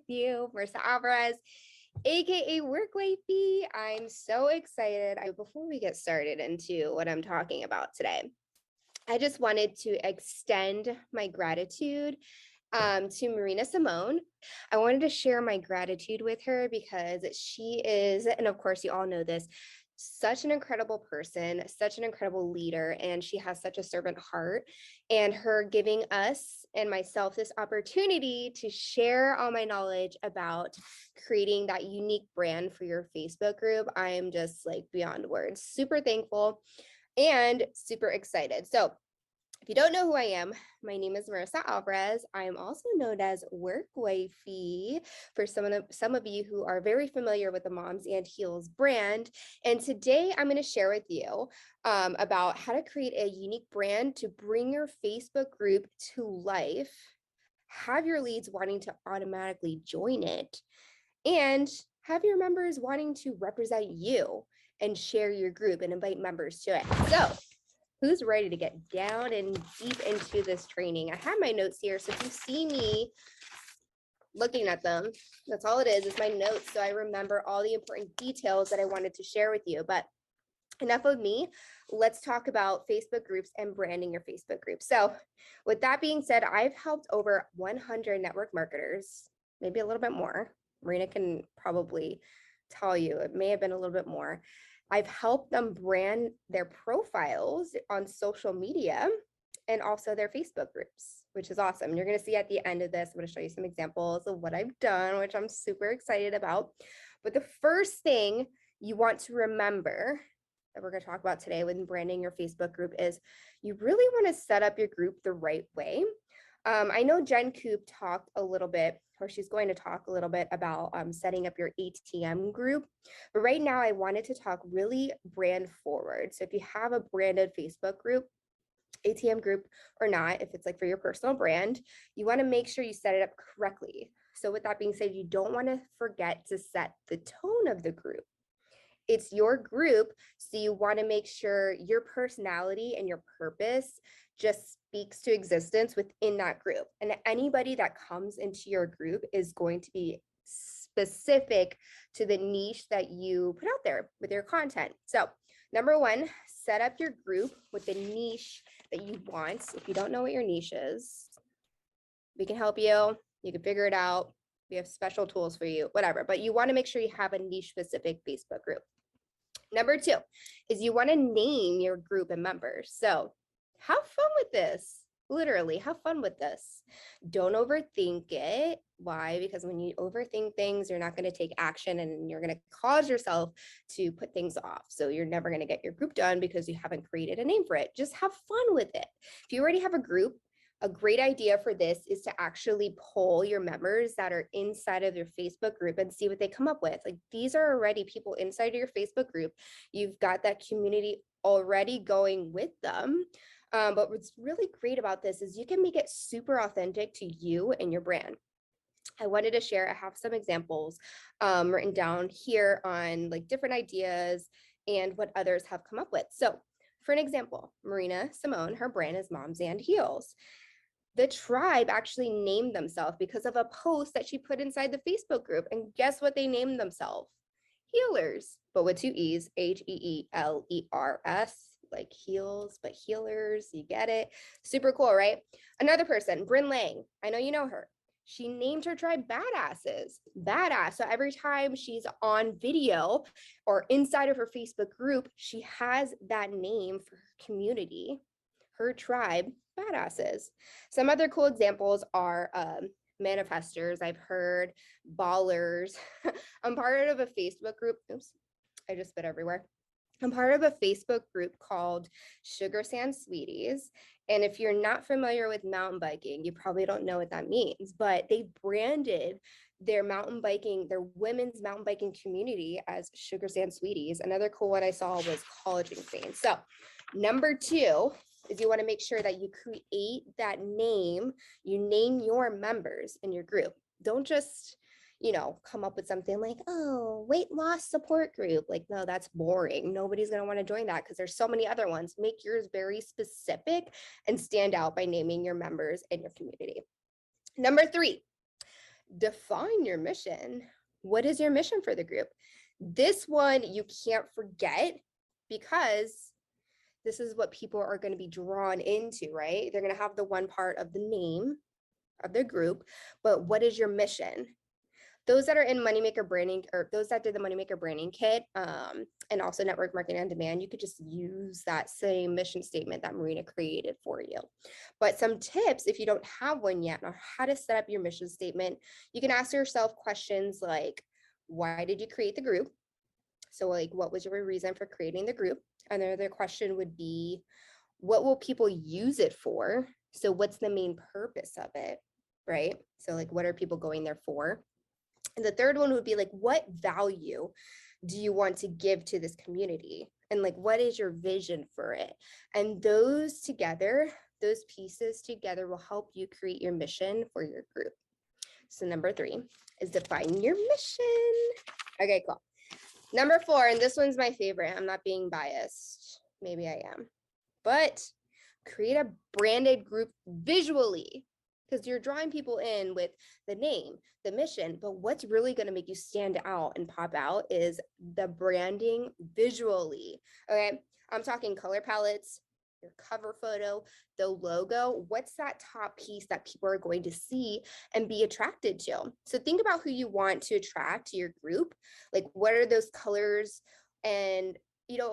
you, Marissa Alvarez, aka Work Wifey. I'm so excited. Before we get started into what I'm talking about today, I just wanted to extend my gratitude to Marina Simone. I wanted to share my gratitude with her because she is, and of course, you all know this, such an incredible person, such an incredible leader, and she has such a servant heart. And her giving us and myself this opportunity to share all my knowledge about creating that unique brand for your Facebook group, I am just like beyond words, super thankful and super excited. So if you don't know who I am, my name is Marissa Alvarez. I am also known as Work Wifey for some of you who are very familiar with the Moms and Heels brand. And today I'm going to share with you about how to create a unique brand to bring your Facebook group to life, have your leads wanting to automatically join it, and have your members wanting to represent you and share your group and invite members to it. So who's ready to get down and deep into this training? I have my notes here, so if you see me looking at them, that's all it is my notes, so I remember all the important details that I wanted to share with you. But enough of me, let's talk about Facebook groups and branding your Facebook group. So with that being said, I've helped over 100 network marketers, maybe a little bit more. Marina can probably tell you, it may have been a little bit more. I've helped them brand their profiles on social media and also their Facebook groups, which is awesome. You're going to see at the end of this, I'm going to show you some examples of what I've done, which I'm super excited about. But the first thing you want to remember that we're going to talk about today when branding your Facebook group is you really want to set up your group the right way. I know Jen Coop talked a little bit, or she's going to talk a little bit about setting up your ATM group. But right now I wanted to talk really brand forward. So if you have a branded Facebook group, ATM group or not, if it's like for your personal brand, you want to make sure you set it up correctly. So with that being said, you don't want to forget to set the tone of the group. It's your group, so you want to make sure your personality and your purpose just speaks to existence within that group. And anybody that comes into your group is going to be specific to the niche that you put out there with your content. So number one, set up your group with the niche that you want. If you don't know what your niche is, we can help you. You can figure it out. We have special tools for you, whatever, but you want to make sure you have a niche specific Facebook group. Number two is you want to name your group and members. So have fun with this. Literally, have fun with this. Don't overthink it. Why? Because when you overthink things, you're not going to take action and you're going to cause yourself to put things off. So you're never going to get your group done because you haven't created a name for it. Just have fun with it. If you already have a group, a great idea for this is to actually poll your members that are inside of your Facebook group and see what they come up with. Like, these are already people inside of your Facebook group. You've got that community already going with them. But what's really great about this is you can make it super authentic to you and your brand. I wanted to share, I have some examples written down here on like different ideas and what others have come up with. So for an example, Marina Simone, her brand is Moms and Heels. The tribe actually named themselves because of a post that she put inside the Facebook group. And guess what they named themselves? Healers, but with two E's, Heelers, like heels, but healers, you get it? Super cool, right? Another person, Bryn Lang, I know you know her. She named her tribe Badasses, badass. So every time she's on video or inside of her Facebook group, she has that name for her community, her tribe, Badasses. Some other cool examples are manifestors. I've heard ballers. I'm part of a Facebook group. Oops, I just spit everywhere. I'm part of a Facebook group called Sugar Sand Sweeties. And if you're not familiar with mountain biking, you probably don't know what that means, but they branded their mountain biking, their women's mountain biking community as Sugar Sand Sweeties. Another cool one I saw was Collagen Fans. So number two is you want to make sure that you create that name, you name your members in your group. Don't just, come up with something like, oh, weight loss support group. Like, no, that's boring. Nobody's going to want to join that because there's so many other ones. Make yours very specific and stand out by naming your members and your community. Number three, Define your mission. What is your mission for the group? This one you can't forget because this is what people are going to be drawn into, right? They're going to have the one part of the name of their group, but what is your mission? Those that are in Moneymaker Branding, or those that did the Moneymaker Branding Kit, and also Network Marketing on Demand, you could just use that same mission statement that Marina created for you. But some tips, if you don't have one yet, on how to set up your mission statement, you can ask yourself questions like, why did you create the group? So like, what was your reason for creating the group? Another question would be, what will people use it for? So what's the main purpose of it, right? So like, what are people going there for? And the third one would be like, what value do you want to give to this community? And like, what is your vision for it? And those together, those pieces together will help you create your mission for your group. So number 3 is define your mission. Okay, cool. Number 4, and this one's my favorite. I'm not being biased. Maybe I am. But create a branded group visually, because you're drawing people in with the name, the mission, but what's really going to make you stand out and pop out is the branding visually. Okay, I'm talking color palettes, your cover photo, the logo. What's that top piece that people are going to see and be attracted to? So think about who you want to attract to your group. Like, what are those colors? And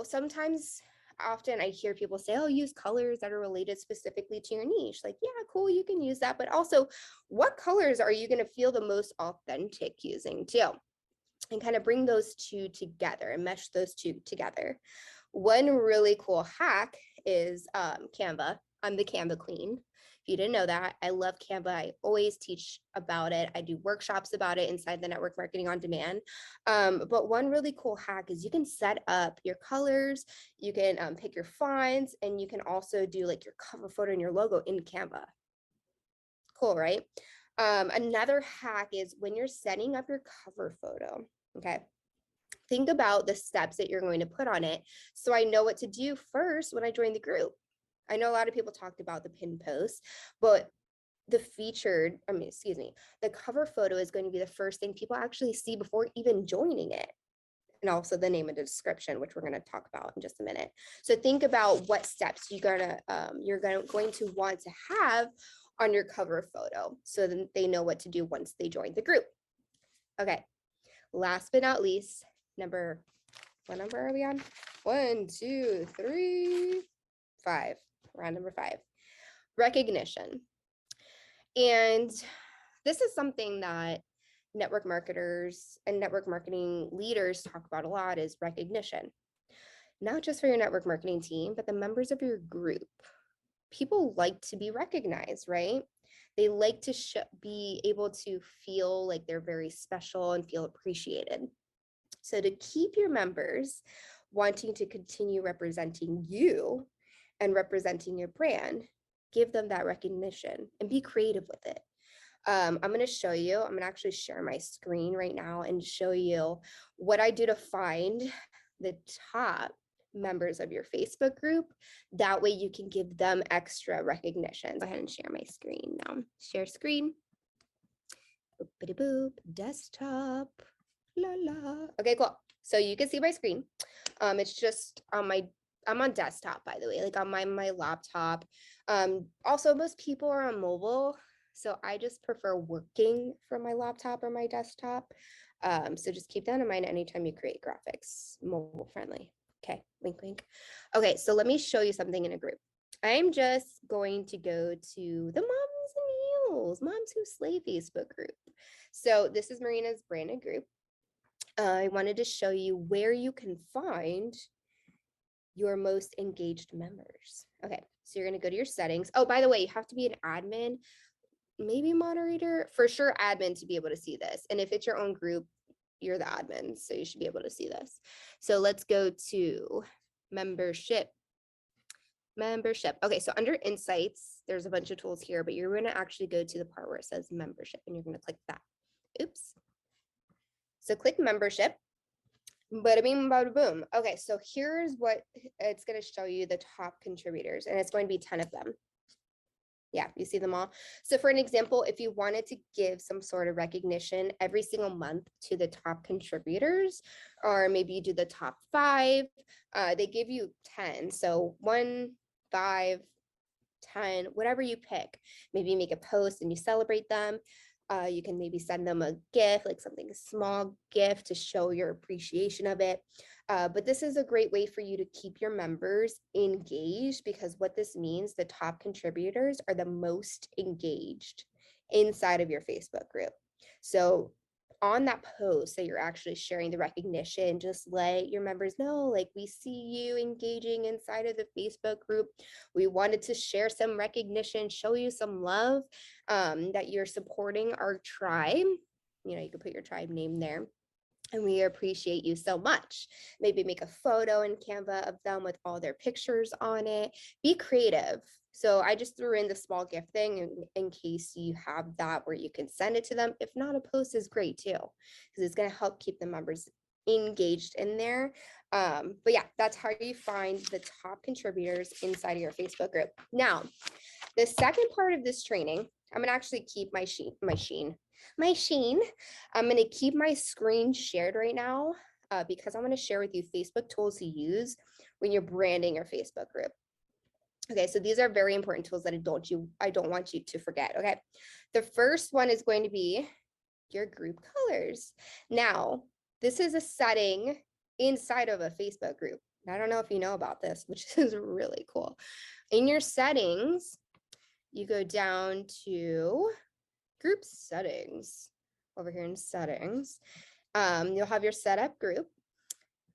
sometimes often I hear people say, oh, use colors that are related specifically to your niche. Like, yeah, cool, you can use that. But also, what colors are you going to feel the most authentic using too? And kind of bring those two together and mesh those two together. One really cool hack is Canva. I'm the Canva queen. If you didn't know that, I love Canva. I always teach about it. I do workshops about it inside the Network Marketing on Demand. But one really cool hack is you can set up your colors, you can pick your fonts, and you can also do like your cover photo and your logo in Canva. Cool, right? Another hack is when you're setting up your cover photo, okay? Think about the steps that you're going to put on it so I know what to do first when I join the group. I know a lot of people talked about the pin post, but the cover photo is going to be the first thing people actually see before even joining it. And also the name of the description, which we're going to talk about in just a minute. So think about what steps you're going to want to have on your cover photo so that they know what to do once they join the group. Okay, last but not least, what number are we on? 1, 2, 3, 5. We're on number 5. Recognition. And this is something that network marketers and network marketing leaders talk about a lot, is recognition. Not just for your network marketing team, but the members of your group. People like to be recognized, right? They like to be able to feel like they're very special and feel appreciated. So to keep your members wanting to continue representing you and representing your brand, give them that recognition and be creative with it. I'm going to show you, I'm going to actually share my screen right now and show you what I do to find the top members of your Facebook group. That way you can give them extra recognition. Go ahead and share my screen now. Share screen. Boop, boop, desktop. La la. Okay, cool. So you can see my screen. It's just on I'm on desktop, by the way, like on my laptop. Also, most people are on mobile, so I just prefer working from my laptop or my desktop. So just keep that in mind anytime you create graphics, mobile friendly. Okay, wink, wink. Okay, so let me show you something in a group. I'm just going to go to the Moms and Heels, Moms Who Slay Facebook group. So this is Marina's branded group. I wanted to show you where you can find your most engaged members. Okay, so you're going to go to your settings. Oh, by the way, you have to be an admin, maybe moderator, for sure admin to be able to see this. And if it's your own group, you're the admin, so you should be able to see this. So let's go to membership. Okay, so under insights, there's a bunch of tools here, but you're going to actually go to the part where it says membership and you're going to click that. Oops. So click membership. Bada bing, bada boom. Okay, so here's what it's going to show you, the top contributors, and it's going to be 10 of them. Yeah, you see them all. So for an example, if you wanted to give some sort of recognition every single month to the top contributors, or maybe you do the top 5, they give you 10. So 1, 5, 10, whatever you pick. Maybe you make a post and you celebrate them. You can maybe send them a gift, like something a small gift to show your appreciation of it. But this is a great way for you to keep your members engaged, because what this means, the top contributors are the most engaged inside of your Facebook group. So on that post that you're actually sharing the recognition, just let your members know, like, we see you engaging inside of the Facebook group. We wanted to share some recognition, show you some love, that you're supporting our tribe. You know, you can put your tribe name there. And we appreciate you so much. Maybe make a photo in Canva of them with all their pictures on it. Be creative. So I just threw in the small gift thing in case you have that where you can send it to them. If not, a post is great too, because it's going to help keep the members engaged in there. But yeah, that's how you find the top contributors inside of your Facebook group. Now, the second part of this training, I'm going to actually keep my sheen. I'm going to keep my screen shared right now, because I'm going to share with you Facebook tools to use when you're branding your Facebook group. Okay, so these are very important tools that I don't want you to forget. Okay, the first one is going to be your group colors. Now, this is a setting inside of a Facebook group. I don't know if you know about this, which is really cool. In your settings, you go down to group settings. Over here in settings, you'll have your setup group.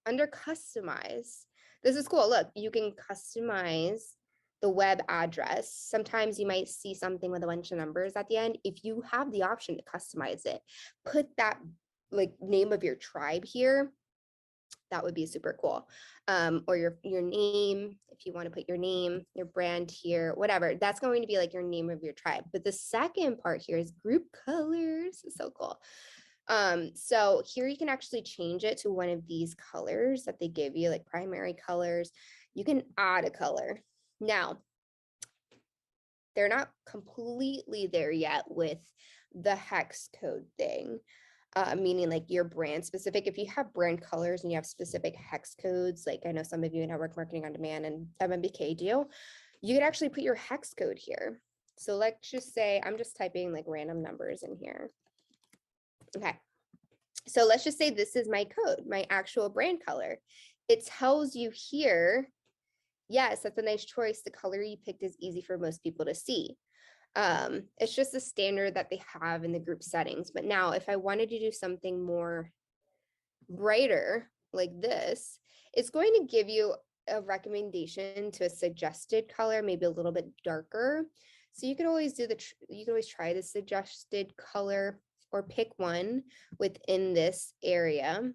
Under customize, this is cool. Look, you can customize the web address. Sometimes you might see something with a bunch of numbers at the end. If you have the option to customize it, put that like name of your tribe here. That would be super cool. Or your name, if you want to put your name, your brand here, whatever. That's going to be like your name of your tribe. But the second part here is group colors. It's so cool. So here you can actually change it to one of these colors that they give you, like primary colors. You can add a color. Now, they're not completely there yet with the hex code thing. Meaning like your brand specific. If you have brand colors and you have specific hex codes, like I know some of you in Network Marketing on Demand and MMBK do, you could actually put your hex code here. So let's just say, I'm just typing like random numbers in here. Okay. So let's just say this is my code, my actual brand color. It tells you here, yes, that's a nice choice. The color you picked is easy for most people to see. It's just a standard that they have in the group settings. But now if I wanted to do something more brighter like this, it's going to give you a recommendation to a suggested color, maybe a little bit darker. So you can always you can always try the suggested color or pick one within this area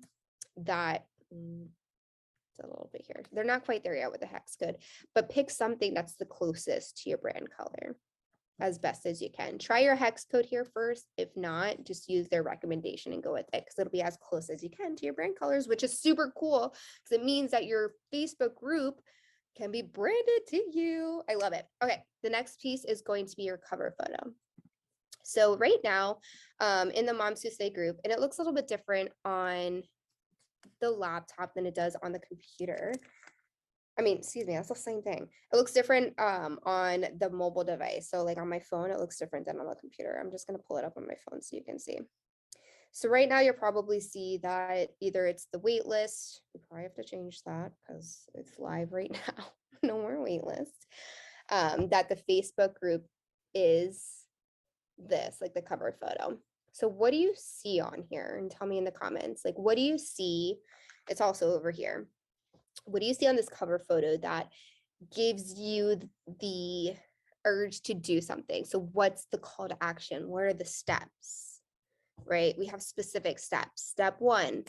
that it's a little bit here. They're not quite there yet with the hex code, but pick something that's the closest to your brand color as best as you can. Try your hex code here first. If not, just use their recommendation and go with it, because it'll be as close as you can to your brand colors, which is super cool because it means that your Facebook group can be branded to you. I love it. Okay, the next piece is going to be your cover photo. So right now, in the Moms Who Say group, and it looks a little bit different on the laptop than it does on the computer. I mean, excuse me, that's the same thing. It looks different on the mobile device. So like on my phone, it looks different than on the computer. I'm just going to pull it up on my phone so you can see. So right now you'll probably see that either it's the wait list. We probably have to change that because it's live right now. No more wait list. That the Facebook group is this, like the cover photo. So what do you see on here? And tell me in the comments, like, what do you see? It's also over here. What do you see on this cover photo that gives you the urge to do something? So what's the call to action? What are the steps, right? We have specific steps. Step 1,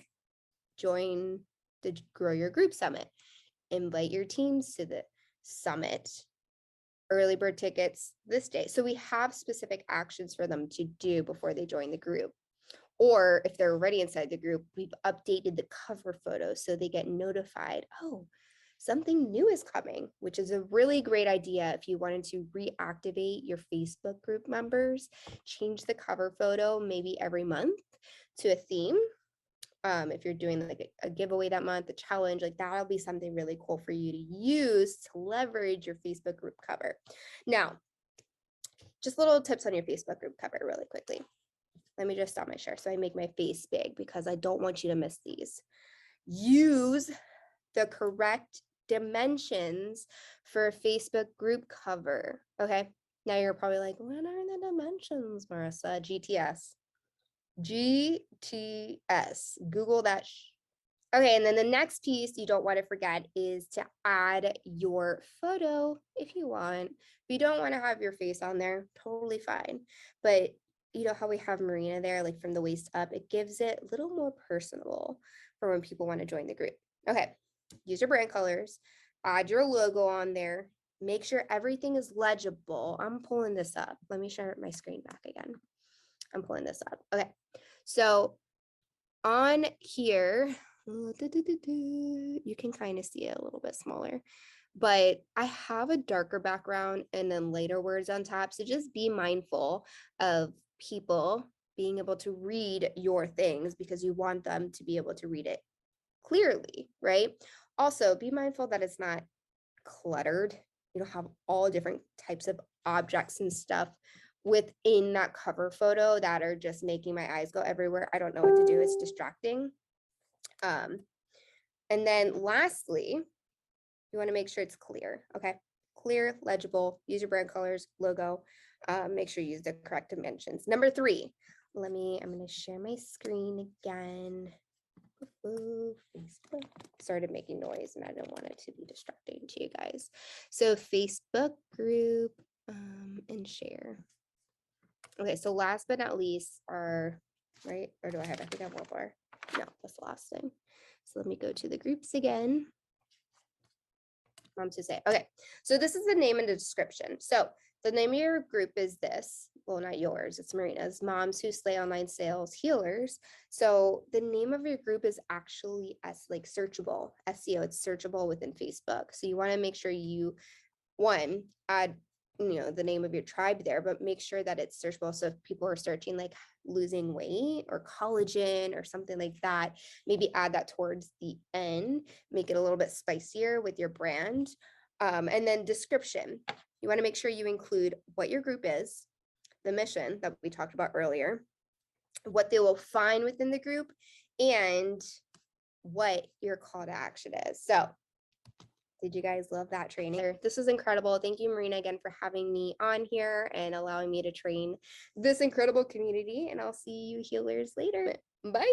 join the Grow Your Group Summit. Invite your teams to the summit. Early bird tickets this day. So we have specific actions for them to do before they join the group. Or if they're already inside the group, we've updated the cover photo so they get notified. Oh, something new is coming, which is a really great idea if you wanted to reactivate your Facebook group members, change the cover photo maybe every month to a theme. If you're doing like a giveaway that month, a challenge, like that'll be something really cool for you to use to leverage your Facebook group cover. Now, just little tips on your Facebook group cover really quickly. Let me just stop my share so I make my face big because I don't want you to miss these. Use the correct dimensions for a Facebook group cover. Okay. Now you're probably like, what are the dimensions, Marissa? GTS. GTS. Google that. Okay, and then the next piece you don't want to forget is to add your photo if you want. If you don't want to have your face on there, totally fine. But you know how we have Marina there, like from the waist up, it gives it a little more personable for when people want to join the group. Okay, use your brand colors, add your logo on there, make sure everything is legible. I'm pulling this up. Let me share my screen back again. I'm pulling this up. Okay, so on here, you can kind of see it a little bit smaller, but I have a darker background and then lighter words on top. So just be mindful of people being able to read your things because you want them to be able to read it clearly, right? Also, be mindful that it's not cluttered. You don't have all different types of objects and stuff within that cover photo that are just making my eyes go everywhere. I don't know what to do. It's distracting. And then lastly, you want to make sure it's clear. Okay. Clear, legible, use your brand colors, logo, make sure you use the correct dimensions. Number 3, I'm going to share my screen again. Facebook started making noise and I didn't want it to be distracting to you guys. So Facebook group and share. Okay, so last but not least are, right? Or do I think I have one more. No, that's the last thing. So let me go to the groups again. To say, okay, so this is the name and the description. So the name of your group is this, well, not yours, it's Marina's, Moms Who Slay Online Sales Healers. So the name of your group is actually like searchable, SEO, it's searchable within Facebook. So you want to make sure you, one, add the name of your tribe there, but make sure that it's searchable. So if people are searching like losing weight or collagen or something like that, maybe add that towards the end, make it a little bit spicier with your brand. And then description, you want to make sure you include what your group is, the mission that we talked about earlier, what they will find within the group, and what your call to action is. So did you guys love that training? This is incredible. Thank you, Marina, again, for having me on here and allowing me to train this incredible community. And I'll see you healers later. Bye.